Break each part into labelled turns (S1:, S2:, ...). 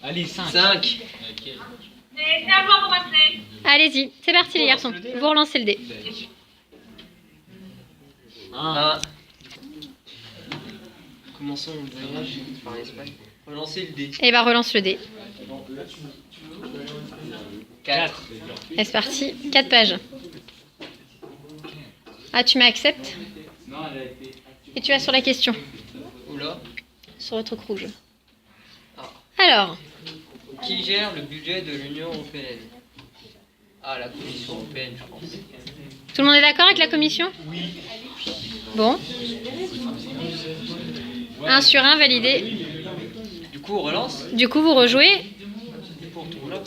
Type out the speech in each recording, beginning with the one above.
S1: Allez, 5.
S2: 5.
S3: C'est à vous de commencer.
S4: Allez-y, c'est parti les garçons. Vous relancez le dé.
S2: 1. Commençons le voyage par l'Espagne. Relancez le dé.
S4: Et bah relance le dé.
S2: 4.
S4: Et c'est parti. 4 pages. Ah, tu mets accepte. Et tu vas sur la question.
S2: Oula.
S4: Sur le truc rouge.
S2: Ah.
S4: Alors,
S2: Qui gère le budget de l'Union européenne? Ah, la Commission européenne, je pense.
S4: tout le monde est d'accord avec la commission? Oui. Bon. 1 sur 1 validé.
S2: Du coup, on relance.
S4: Du coup, vous rejouez.
S2: Pour tout là.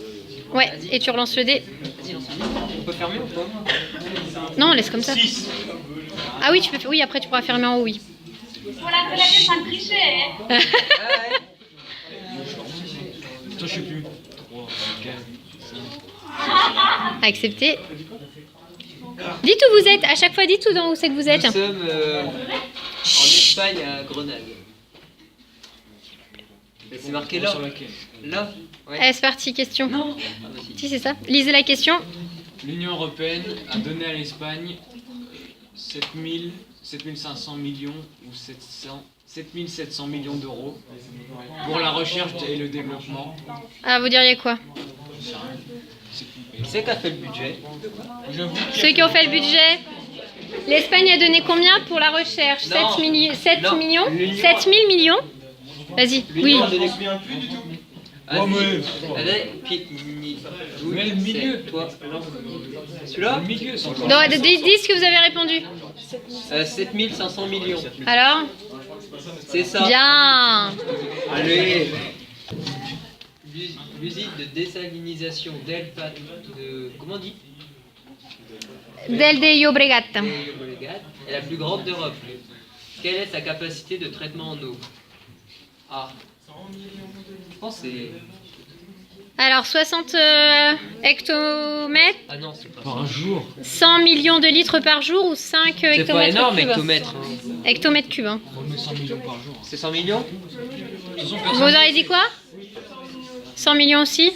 S4: Ouais, et tu relances le dé.
S2: Vas-y, lance. On peut fermer ou pas?
S4: Non, on laisse comme ça.
S1: 6.
S4: Ah oui, tu peux. Oui, après tu pourras fermer en haut, oui.
S3: Pour la télé, sans tricher. Hein.
S2: Ah ouais.
S1: Toi, je sais plus. 3, 4, 5.
S4: Accepté. Dites où vous êtes. À chaque fois, dites où c'est que vous êtes.
S2: Nous sommes en Espagne, à Grenade. Mais c'est marqué là.
S1: Sur laquelle?
S2: Là. Ouais.
S4: Allez, c'est parti, question.
S2: Ah, bah si.
S4: Si, c'est ça. Lisez la question.
S1: L'Union européenne a donné à l'Espagne 7500 millions ou 7700 millions d'euros pour la recherche et le développement.
S4: Ah, vous diriez quoi?
S2: Qui c'est qui a fait le budget?
S1: J'avoue
S4: Ceux qui ont fait le budget. L'Espagne a donné combien pour la recherche?
S2: Non.
S4: 7 millions?
S2: L'Union-
S4: 7000 millions? Vas-y, oui.
S2: L'Union a donné combien?
S1: Oh, mais-
S2: Allez, puis...
S1: Mais le milieu.
S2: Toi. Celui-là?
S1: le milieu, c'est encore.
S4: Donc, dis ce que vous avez répondu.
S2: 7500 millions.
S4: Alors?
S2: C'est ça.
S4: Bien.
S2: Allez. L'usine de désalinisation d'Elpa de... Comment on dit?
S4: Del de Llobregat.
S2: est la plus grande d'Europe. Quelle est sa capacité de traitement en eau? Ah. Je pense que c'est...
S4: Alors, 60 hectomètres,
S2: Ah non, c'est pas
S1: Par jour.
S4: 100 millions de litres par jour ou 5
S2: C'est pas
S4: hectomètres
S2: énorme,
S4: cubes.
S2: hectomètre.
S4: Hectomètres cubes. Hein.
S1: On met 100 millions par jour.
S2: C'est 100 millions?
S4: Vous auriez dit quoi? 100 millions aussi?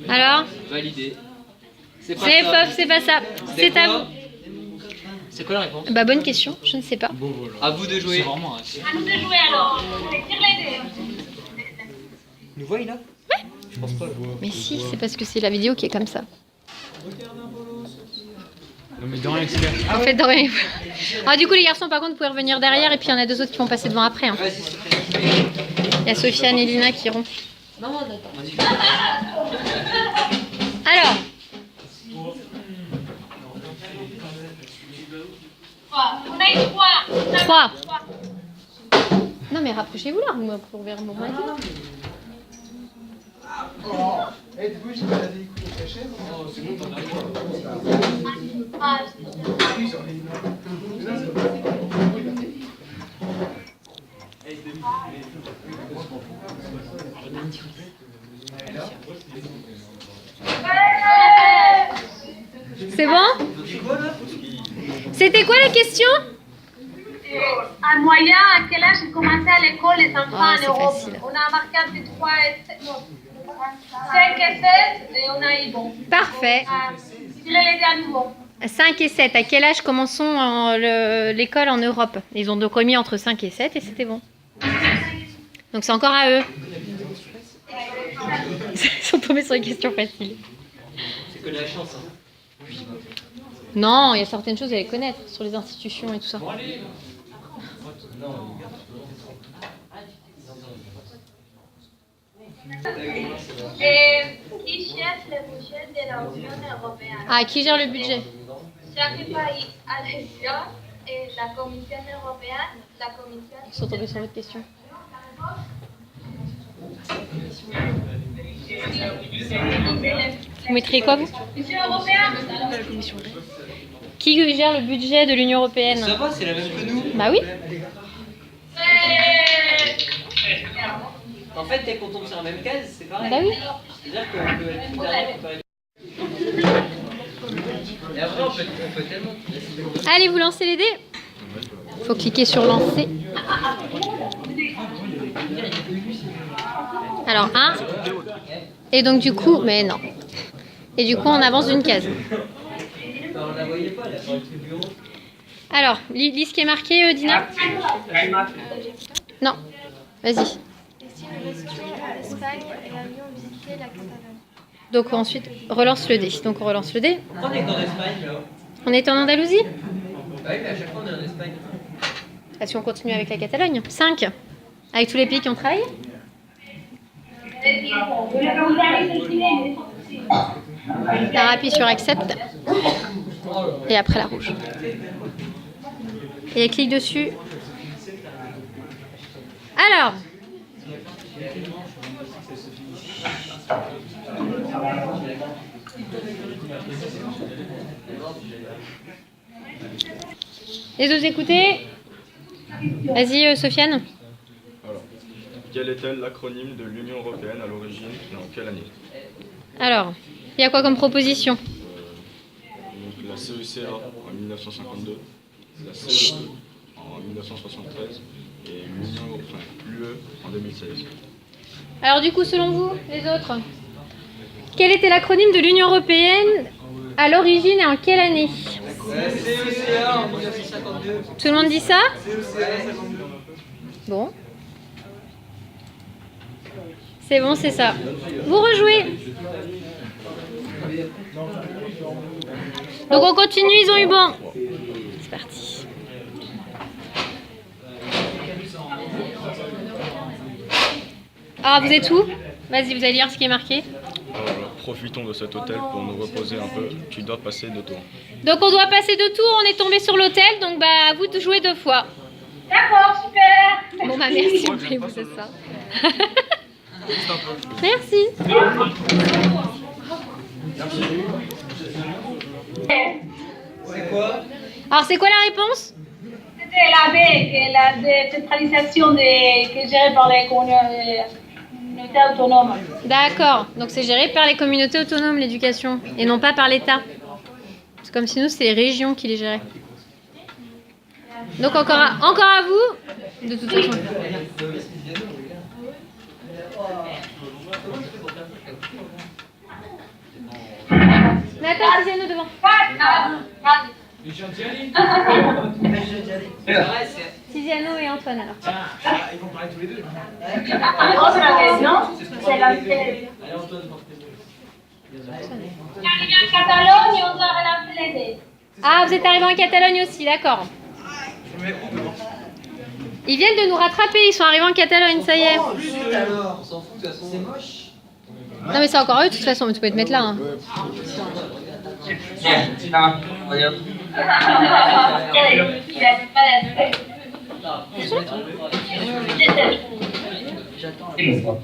S4: Alors?
S2: Validé. C'est pas
S4: C'est
S2: ça.
S4: faux, c'est pas ça. C'est à
S2: quoi
S4: vous.
S2: C'est quoi la réponse?
S4: Bah, bonne question, je ne sais pas.
S1: Bon, voilà.
S2: À vous de
S1: C'est
S2: jouer.
S1: vraiment un...
S3: À nous de jouer alors. Allez, tire les dés.
S2: Nous voyez là? Je pense pas.
S4: Mais si, c'est parce que c'est la vidéo qui est comme ça.
S1: Non, mais dans l'expert.
S4: En fait, dans rien. Ah, du coup, les garçons, par contre, vous pouvez revenir derrière et puis il y en a 2 autres qui vont passer devant après. Hein.
S2: Vas-y, c'est fait.
S4: Il y a Sofiane et Lina qui iront.
S2: Non, attends.
S4: Alors,
S3: 3. On a eu 3.
S4: 3. Non, mais rapprochez-vous là, vous pouvez remonter.
S3: Ah,
S4: C'est bon? C'était quoi la question?
S3: En moyen, à quel âge ils commençaient à l'école les enfants
S4: Ah,
S3: en
S4: c'est
S3: Europe?
S4: facile.
S3: On a marqué entre 3 et 7, non, 5 et 7 et on a eu bon.
S4: Parfait.
S3: Tirez les dés à nouveau.
S4: 5 et 7. À quel âge commençons l'école en Europe? Ils ont donc remis entre 5 et 7 et c'était bon. Donc c'est encore à eux. Ils sont tombés sur une question facile.
S2: C'est que de la chance. Hein.
S4: Non, il y a certaines choses à les connaître sur les institutions et tout ça.
S3: Et qui cherche le budget de l'Union européenne?
S4: Ah, qui gère le budget?
S3: Chaque pays a l'Union et la Commission européenne, la Commission...
S4: Ils sont tombés sur votre question. Vous mettriez quoi, vous?
S3: L'Union européenne?
S4: Qui gère le budget de l'Union européenne?
S2: Ça va, c'est la même que nous.
S4: Bah oui.
S2: En fait, dès qu'on tombe sur la même case, c'est pareil.
S4: Bah oui.
S2: C'est-à-dire qu'on peut être tout derrière, on peut aller- Et après, on peut tellement...
S4: Allez, vous lancez les dés. Faut cliquer sur lancer. Alors, 1. Et donc, du coup, mais non. Et du coup, on avance d'une case.
S2: On la voyait pas, là.
S4: Alors, lis ce qui est marqué, Dina. Non, vas-y.
S3: Et si nous restions en Espagne et avions visité la Catalogne?
S4: Donc ensuite, relance le dé. Donc on relance le dé.
S2: On est en Espagne, là.
S4: On est en Andalousie?
S2: Bah oui, mais à chaque fois, on est en Espagne.
S4: Ah, si on continue avec la Catalogne. 5. Avec tous les pays qui ont travaillé? T'as appuyé sur Accept. Et après la rouge. Et clique dessus. Alors. Les autres écoutez. Vas-y, Sofiane.
S5: Alors, quel était l'acronyme de l'Union européenne à l'origine et en quelle année?
S4: Alors, il y a quoi comme proposition?
S5: Donc, la CECA en 1952, la CEE en 1973 et l'UE en 2016.
S4: Alors du coup, selon vous, les autres, quel était l'acronyme de l'Union européenne à l'origine et en quelle année?
S2: CECA en 1952.
S4: Tout le monde dit ça?
S2: CECA.
S4: Bon. C'est bon, c'est ça. Vous rejouez. Donc on continue, ils ont eu bon. C'est parti. Ah, vous êtes où? Vas-y, vous allez lire ce qui est marqué.
S5: Profitons de cet hôtel pour nous reposer un peu. Tu dois passer 2 tours.
S4: Donc on doit passer 2 tours, on est tombé sur l'hôtel, donc bah à vous de jouer 2 fois.
S3: D'accord, super.
S4: Bon bah merci, on peut vous c'est ça. Merci.
S2: C'est quoi?
S4: Alors c'est quoi la réponse?
S6: C'était la B, qui est la décentralisation qui est gérée par les communautés autonomes.
S4: D'accord, donc c'est géré par les communautés autonomes l'éducation et non pas par l'État. C'est comme si nous c'est les régions qui les géraient. Donc encore à vous, de toute façon. Nathan, Tiziano devant. Tiziano et Antoine alors.
S6: Autre question, c'est la
S3: Arrivé en Catalogne, on doit relancer les dés.
S4: Ah, vous êtes arrivés en Catalogne aussi, d'accord. Ils viennent de nous rattraper, ils sont arrivés en Catalogne, ça y est.
S2: Alors, on s'en fout, de toute façon. C'est moche.
S4: Non mais c'est encore eux de toute façon, mais tu peux te mettre là. Hein.
S2: Regarde.
S3: Il a pas la tête.
S2: J'attends.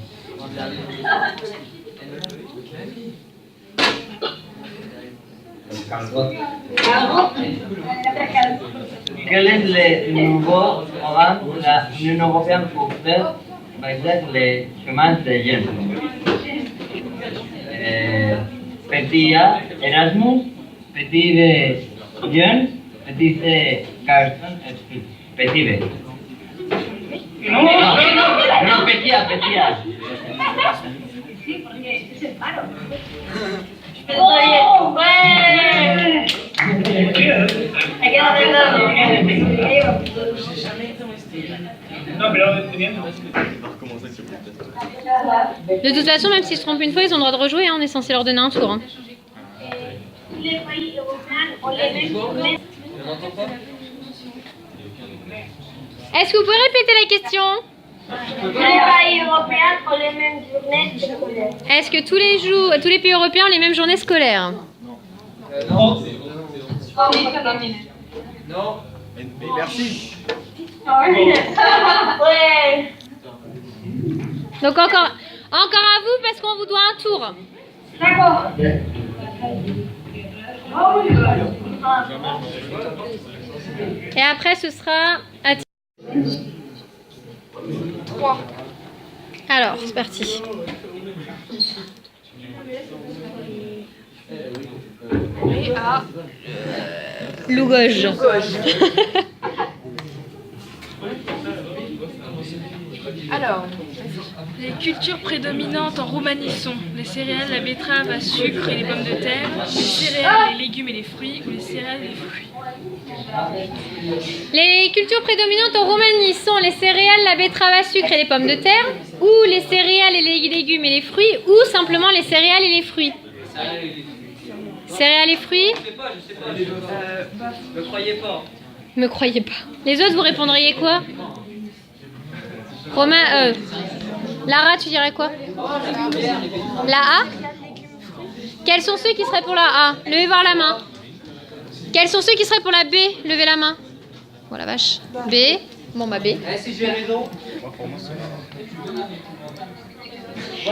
S7: Quel est le nouveau programme de l'Union européenne pour faire baiser les chemins des jeunes? Petit A, Erasmus, petit B, jeunes, petit C, Carson, et petit B. Non, petit A, petit A.
S3: ¡Oh, güey! Hay que hacerlo.
S4: De toute façon, même s'ils se trompent une fois, ils ont le droit de rejouer, hein, on est censé leur donner un tour. Hein.
S3: Les pays européens ont les mêmes journées.
S2: On n'entend pas?
S4: Est-ce que vous pouvez répéter la question?
S3: Les pays européens ont les mêmes journées scolaires.
S4: Est-ce que tous les pays européens ont les mêmes journées scolaires?
S2: Non.
S3: Oh, oui, ça domine.
S2: Non.
S5: Merci.
S3: Ouais.
S4: Donc encore à vous parce qu'on vous doit un tour.
S3: D'accord.
S4: Et après ce sera à 3. Alors, c'est parti. Lougoge.
S8: Alors, les cultures prédominantes en Roumanie sont les céréales, la betterave à sucre et les pommes de terre, les céréales, les légumes et les fruits, ou les céréales et les fruits.
S4: Les cultures prédominantes en Roumanie sont les céréales, la betterave à sucre et les pommes de terre, ou les céréales et les légumes et les fruits, ou simplement les céréales et les fruits. Céréales et fruits?
S2: Je sais pas. Ne croyez pas.
S4: Me croyez pas. Les autres, vous répondriez quoi? Romain, Lara, tu dirais quoi? La A? Quels sont ceux qui seraient pour la A? Levez voir la main. Quels sont ceux qui seraient pour la B? Levez la main. Oh la vache. B. Bon bah B.
S2: Si j'ai raison.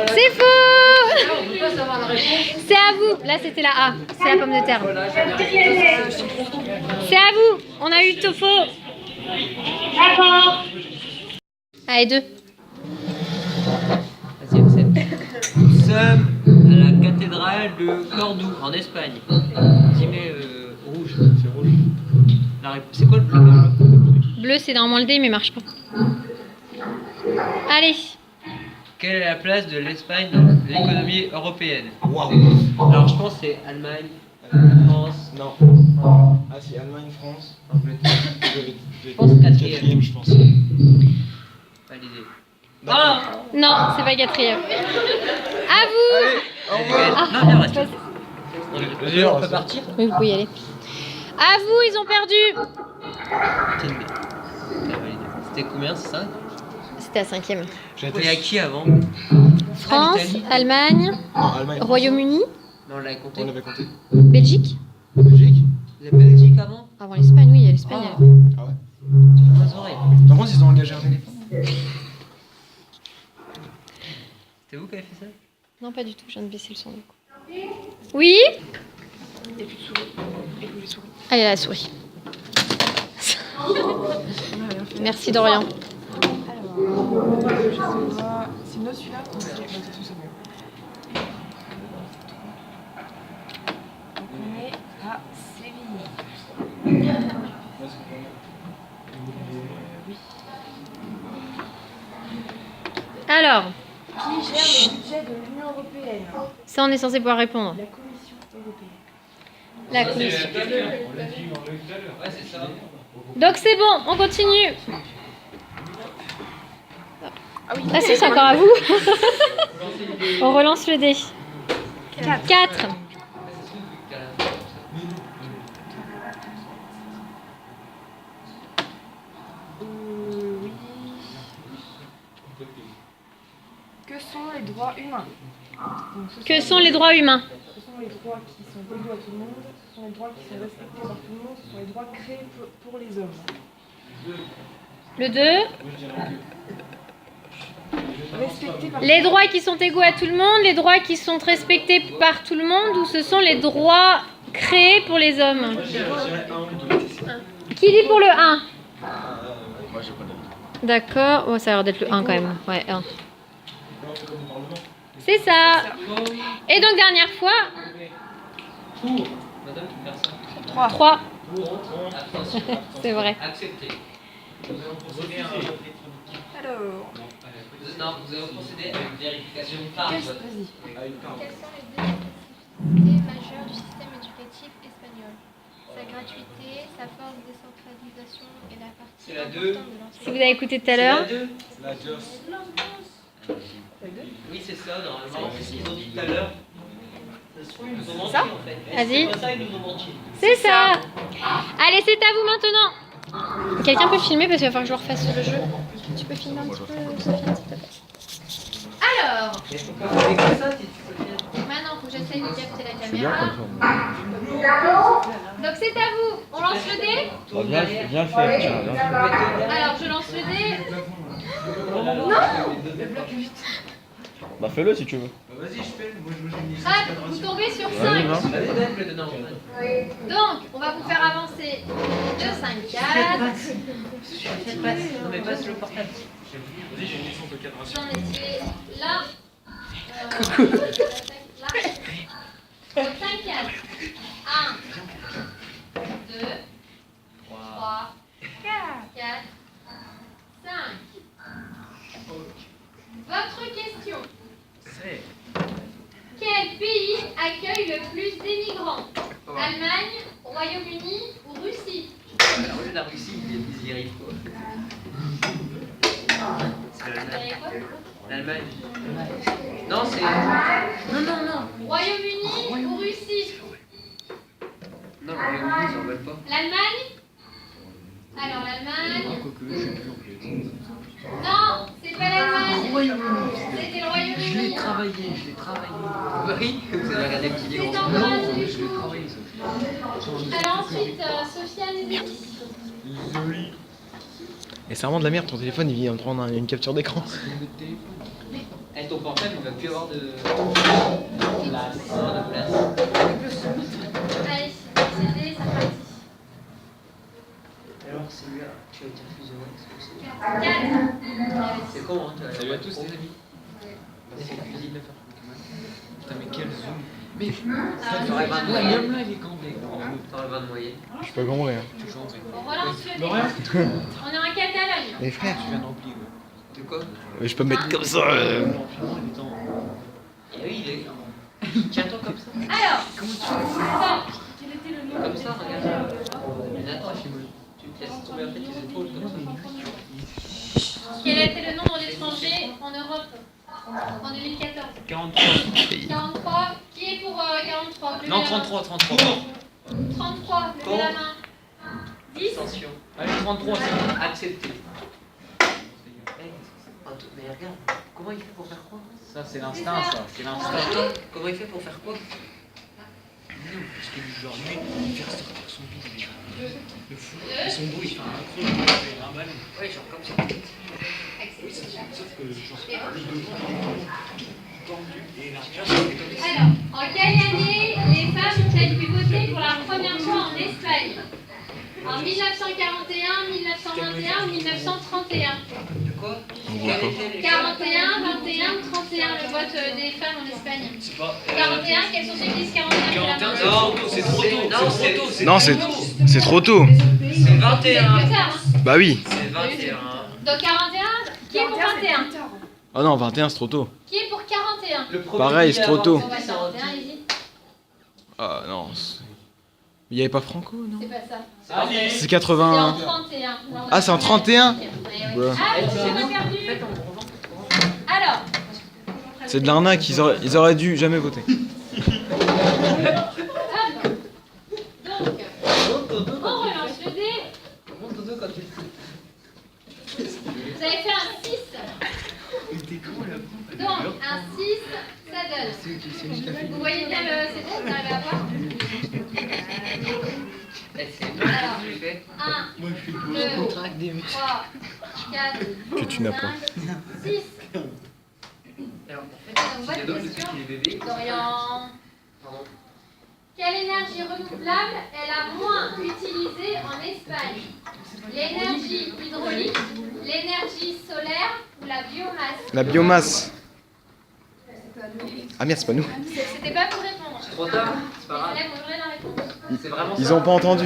S4: C'est faux! C'est à vous. Là c'était la A. C'est la pomme de terre. C'est à vous. On a eu Tofo.
S6: D'accord.
S4: Allez, 2.
S2: Vas-y, accepte. Nous sommes à la cathédrale de Cordoue, en Espagne. Qui met rouge. C'est rouge. C'est quoi le bleu?
S4: Bleu, c'est normalement le D, mais il marche pas. Allez.
S2: Quelle est la place de l'Espagne dans l'économie européenne? Alors je pense que c'est Allemagne, France.
S5: Non. Ah si, Allemagne, France.
S2: Angleterre. Je pense quatrième.
S5: Je pense.
S2: Validé.
S5: Ah
S4: Non, c'est pas quatrième. À vous.
S5: Au revoir.
S2: Non, viens, reste.
S5: Vas-y,
S2: On peut partir?
S4: Oui, vous pouvez y aller. À vous, ils ont perdu.
S2: C'était combien, c'est 5?
S4: C'était à 5e.
S2: Et à qui avant?
S4: France,
S2: l'Italie.
S4: Allemagne,
S5: Non, Allemagne.
S4: Royaume-Uni,
S2: Non, on l'avait compté.
S5: On avait compté.
S4: Belgique.
S5: Belgique.
S2: La Belgique avant?
S4: Avant l'Espagne, oui, il y a l'Espagne.
S5: Ah ouais.
S2: Dans les oreilles.
S5: Par contre, ils ont engagé un éléphant.
S2: C'était vous qui avez fait ça?
S4: Non, pas du tout, je viens de baisser le son. du coup. Oui. Ah, il y a la souris. Merci Dorian.
S8: C'est une autre celui-là ou c'est on est à Séville.
S4: Alors,
S8: Qui gère le budget de l'Union européenne?
S4: ça on est censé pouvoir répondre.
S8: La Commission européenne.
S4: La commission.
S2: Ouais, c'est ça.
S4: Donc c'est bon, on continue. Ah si, c'est encore à vous. On relance le dé. 4.
S8: Oui. Que sont les droits humains? Donc,
S4: Que sont les droits humains?
S8: Ce sont les droits qui sont dévolus à tout le monde, ce sont les droits qui sont respectés par tout le monde, ce sont les droits créés pour les hommes.
S4: Le 2.
S8: Respectés par
S4: Les droits qui sont égaux à tout le monde, les droits qui sont respectés par tout le monde, ou ce sont les droits créés pour les hommes? Qui dit pour le 1?
S5: Moi, j'ai pas d'avis.
S4: D'accord. Oh, ça a l'air d'être le 1 quand même. Ouais, 1. C'est ça. Et donc, dernière fois,
S2: Madame, tu perds ça.
S4: 3.
S2: Attention.
S4: C'est vrai.
S2: Accepté.
S8: Alors,
S2: Non, vous avez procédé à une vérification par vote.
S8: vas-y.
S3: Quelles sont les deux nécessités majeures du système éducatif espagnol? Sa gratuité, sa forte décentralisation et la partie
S2: C'est la
S3: importante
S2: deux.
S3: de
S4: Si
S3: l'enseignement.
S4: vous avez écouté tout à l'heure.
S5: La DOS.
S2: Oui, c'est ça, normalement. C'est ce qu'ils ont dit tout à l'heure. Ils nous ont menti,
S4: Ça
S2: en fait. Et
S4: Vas-y.
S2: c'est pas ça, ils nous ont menti.
S4: C'est ça. Allez, c'est à vous maintenant. Quelqu'un peut filmer parce qu'il va falloir que je refasse le jeu. Tu peux filmer un petit peu, Sofiane, s'il te plaît. Alors,
S2: Mais faut pas faire que ça, si tu peux bien.
S4: maintenant, il faut que j'essaye de capter la caméra. Donc c'est à vous. On lance le dé.
S5: Viens le faire. Tiens, viens le faire.
S4: Alors, je lance le dé.
S5: Bah fais-le si tu veux.
S4: Hop, vous tombez sur 5.
S5: Vas-y, va.
S2: Vas-y, donne le dedans.
S4: Donc, on va vous faire avancer de 5, 4.
S2: Non, mais passe le portable.
S4: J'en étais là. Là. 5, 4. 1, 2, 3, 4, 5.
S3: Votre question. Quel pays accueille le plus d'émigrants? Allemagne, Royaume-Uni ou Russie?
S2: Alors, la Russie, ils y arrivent quoi? C'est
S3: Vous
S2: l'Allemagne.
S3: savez quoi?
S2: L'Allemagne. Non, c'est. Non.
S3: Royaume-Uni ou Russie?
S2: Non, le Royaume-Uni, ils en veulent pas.
S3: L'Allemagne? Alors l'Allemagne. Non, c'est pas l'Allemagne. C'était le Royaume-Uni.
S2: Je l'ai travaillé. Oui, vous avez regardé le petit livre.
S3: C'est encore un du coup. Alors ensuite, Sofiane et Denis.
S9: Et c'est vraiment de la merde, ton téléphone il vient de prendre une capture d'écran.
S2: Et ton portable, il va plus avoir de place.
S3: Allez, CD, ça partit.
S2: Alors, c'est là, tu vas dire plus de
S3: 4.
S2: C'est con, hein?
S1: Salut à tous les amis.
S2: C'est cuisine de faire.
S1: Putain mais quel zoom. Mais
S2: T'aurais 20 de
S1: l'homme
S2: moyenne.
S1: là il est cambré.
S2: T'aurais 20 de moyenne.
S9: Je suis pas cambré, hein.
S1: Toujours cambré.
S3: On relance le dé. On est en Catalogne.
S9: Les frères,
S1: Tu viens de remplir.
S2: De quoi?
S9: je peux me mettre comme ça.
S2: Et oui, il est. Tiens-toi comme ça.
S3: Alors,
S2: Comme ça, regarde. Mais attends, tu te laisses tomber après tes épaules comme ça.
S3: quel a été le nombre d'étrangers en Europe en 2014?
S1: 43.
S3: 43. Qui est pour 43? Levez
S1: Non,
S3: la main.
S1: 33.
S3: 33. Levez la main. 10.
S2: Attention.
S1: Allez, 33, c'est bon.
S2: Accepté. Mais regarde, comment il fait pour faire quoi?
S1: Ça, c'est l'instinct, ça. C'est l'instinct.
S2: Attends, comment il fait pour faire quoi?
S1: Non, parce que genre, lui, il fait sortir son bide. Le fou. Et son dos, il fait un creux, il fait un ballon.
S2: Ouais, genre comme ça.
S1: Oui, sauf que genre, le devant, il est tendu et l'arrière,
S3: Alors, en quelle année les femmes ont-elles pu voter pour la première fois en Espagne? En 1941, 1921 ou 1931?
S2: De quoi?
S9: On voit pas.
S3: 41, 21 ou 31 le vote des femmes en Espagne?
S1: c'est pas.
S3: 41, quels sont ceux qui disent 41?
S1: 41,
S2: Non,
S1: c'est trop tôt.
S2: non,
S1: C'est trop tôt.
S9: Non, c'est trop tôt.
S2: C'est
S3: C'est
S2: 21.
S3: plus tard, hein.
S9: Bah oui.
S2: C'est 21.
S3: Donc 41, qui est pour 21?
S9: Oh non, 21 c'est trop tôt.
S3: Qui est pour 41?
S2: Le premier
S9: Pareil,
S2: pays
S9: c'est trop
S2: à
S9: tôt.
S3: On va 41, easy.
S9: Ah non. Il y avait pas Franco, non?
S3: C'est pas ça.
S1: Allez.
S9: C'est
S3: C'est en
S9: 81.
S3: 31.
S9: Ah, c'est en 31?
S3: Ouais, ouais.
S9: Ouais.
S3: Ah, on a perdu. Alors,
S9: C'est de l'arnaque, ils auraient dû jamais voter.
S3: donc, on relance le dé. Vous avez fait un 6. Donc, un 6, ça donne. Vous voyez bien le. C'est bon, vous arrivez à voir? Alors, 1, 2, 3, 4,
S9: Que tu n'as pas.
S3: 6.
S2: Alors, en
S3: Donc,
S2: fait,
S3: votre
S2: il y a d'autres
S3: question,
S2: petits bébés.
S3: Dorian.
S2: Pardon.
S3: Quelle énergie renouvelable est la moins utilisée en Espagne? L'énergie hydraulique, l'énergie solaire ou la biomasse?
S9: La biomasse. Ah merde, c'est pas nous.
S3: C'était pas pour répondre.
S2: C'est trop tard, c'est pas
S3: Les
S2: grave.
S3: élèves ont juré la réponse.
S2: C'est vraiment
S9: Ils
S2: ça.
S9: ont pas entendu.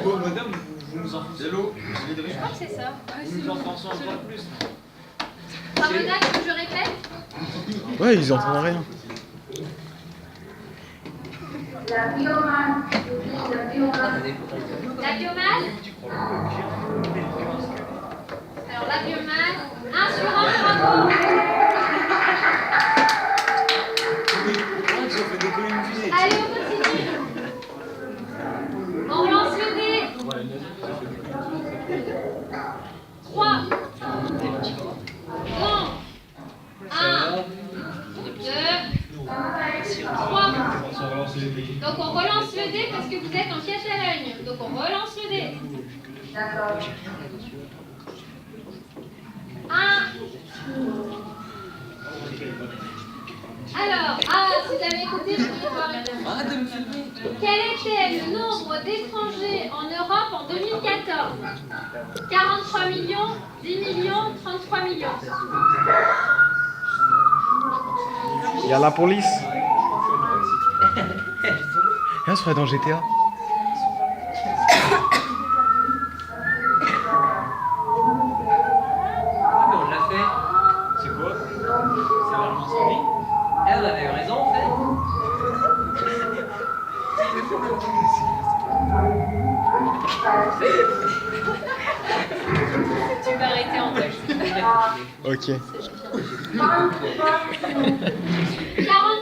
S1: Oh, madame, vous nous en foutez l'eau.
S3: Je crois que c'est ça.
S1: Vous nous en pensez encore plus.
S3: Ramona, tu veux que je répète?
S9: Ouais, ils entendent rien.
S3: La biomasse. Alors la biomasse. 1 sur 1, bravo. Allez, on continue. On relance le dé. 3. Donc, 1, 2, 3. Donc on relance le dé parce que vous êtes en Catalogne. Donc on relance le dé. 1. Alors, si vous avez écouté, je voulais voir répondre. Quel était le nombre d'étrangers en Europe en 2014? 43 millions, 10 millions, 33 millions.
S9: Il y a la police. Et on serait dans GTA.
S2: On l'a fait.
S1: C'est quoi?
S4: Tu vas arrêter en tête.
S9: Ok.
S3: 40